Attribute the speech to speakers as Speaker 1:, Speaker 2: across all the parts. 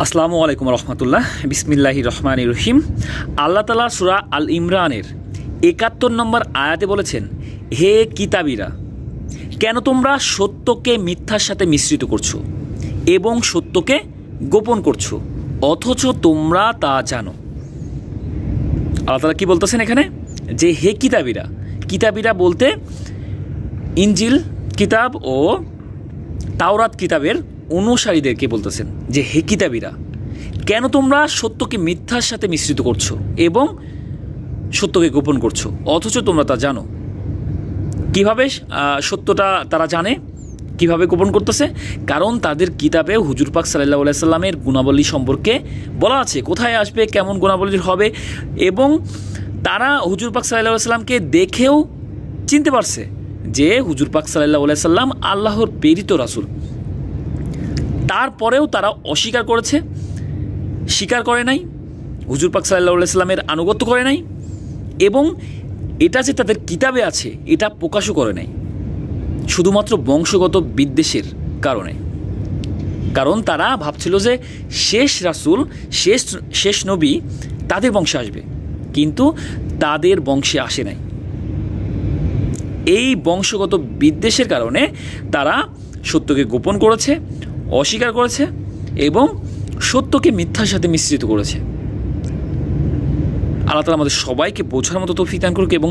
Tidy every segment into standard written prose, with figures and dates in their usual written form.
Speaker 1: আসসালামু আলাইকুম রহমতুল্লাহ। বিসমিল্লাহির রহমানির রহিম। আল্লাহ তাআলা সূরা আল ইমরানের ৭১ নম্বর আয়াতে বলেছেন, হে কিতাবীরা, কেন তোমরা সত্যকে মিথ্যার সাথে মিশ্রিত করছো এবং সত্যকে গোপন করছো, অথচ তোমরা তা জানো। আল্লাহ তাআলা কি বলতেছেন এখানে? যে হে কিতাবীরা, কিতাবীরা বলতে ইনজিল কিতাব ও তাওরাত কিতাবের অনুসারীদেরকে বলতেছেন যে হে কিতাবীরা, কেন তোমরা সত্যকে মিথ্যার সাথে মিশ্রিত করছো এবং সত্যকে গোপন করছো, অথচ তোমরা তা জানো। কিভাবে সত্যটা তারা জানে, কিভাবে গোপন করতেছে? কারণ তাদের কিতাবে হুজুর পাক সাল্লাল্লাহু আলাইহি সাল্লামের গুণাবলী সম্পর্কে বলা আছে, কোথায় আসবে, কেমন গুণাবলীর হবে, এবং তারা হুজুর পাক সাল্লাল্লাহু আলাইহি সাল্লামকে দেখেও চিনতে পারছে যে হুজুর পাক সাল্লাল্লাহু আলাইহি সাল্লাম আল্লাহর প্রেরিত রাসূল। তারপরেও তারা অস্বীকার করেছে, স্বীকার করে নাই, হুজুর পাক সাল্লাল্লাহু আলাইহি সাল্লামের আনুগত্য করে নাই, এবং এটা যে তাদের কিতাবে আছে এটা প্রকাশও করে নাই, শুধুমাত্র বংশগত বিদ্বেষের কারণে। কারণ তারা ভাবছিল যে শেষ রাসূল, শেষ নবী তাদের বংশে আসবে, কিন্তু তাদের বংশে আসে নাই। এই বংশগত বিদ্বেষের কারণে তারা সত্যকে গোপন করেছে, অস্বীকার করেছে এবং সত্যকে মিথ্যার সাথে মিশ্রিত করেছে। আল্লাহ তাআলা আমাদের সবাইকে বোঝার মতো তৌফিক দান করুক এবং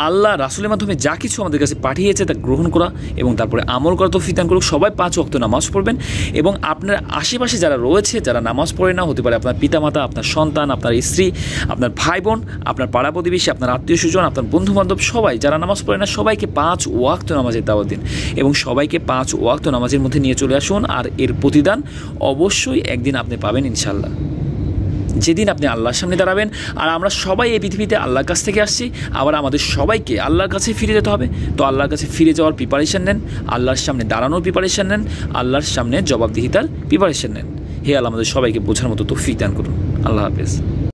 Speaker 1: আল্লাহ রাসূলের মাধ্যমে যা কিছু আমাদের কাছে পাঠিয়েছে তা গ্রহণ করা এবং তারপরে আমল করা তৌফিক দান করুক। সবাই ৫ ওয়াক্ত নামাজ পড়বেন এবং আপনার আশেপাশে যারা রয়েছে, যারা নামাজ পড়ে না, হতে পারে আপনার পিতামাতা, আপনার সন্তান, আপনার স্ত্রী, আপনার ভাই বোন, আপনার পাড়া প্রতিবেশী, আপনার আত্মীয় স্বজন, আপনার বন্ধুবান্ধব, সবাই যারা নামাজ পড়ে না, সবাইকে ৫ ওয়াক্ত নামাজের দাওয়াত দিন এবং সবাইকে ৫ ওয়াক্ত নামাজের মধ্যে নিয়ে চলে আসুন। আর এর প্রতিদান অবশ্যই একদিন আপনি পাবেন ইনশাআল্লাহ, যেদিন আপনি আল্লাহর সামনে দাঁড়াবেন। আর আমরা সবাই এই পৃথিবীতে আল্লাহর কাছ থেকে আসছি, আবার আমাদের সবাইকে আল্লাহর কাছে ফিরে যেতে হবে। তো আল্লাহর কাছে ফিরে যাওয়ার প্রিপারেশান নেন, আল্লাহর সামনে দাঁড়ানোর প্রিপারেশান নেন, আল্লাহর সামনে জবাবদিহিতার প্রিপারেশান নেন। হে আল্লাহ আমাদের সবাইকে বোঝার মতো তৌফিক দান করুন। আল্লাহ হাফেজ।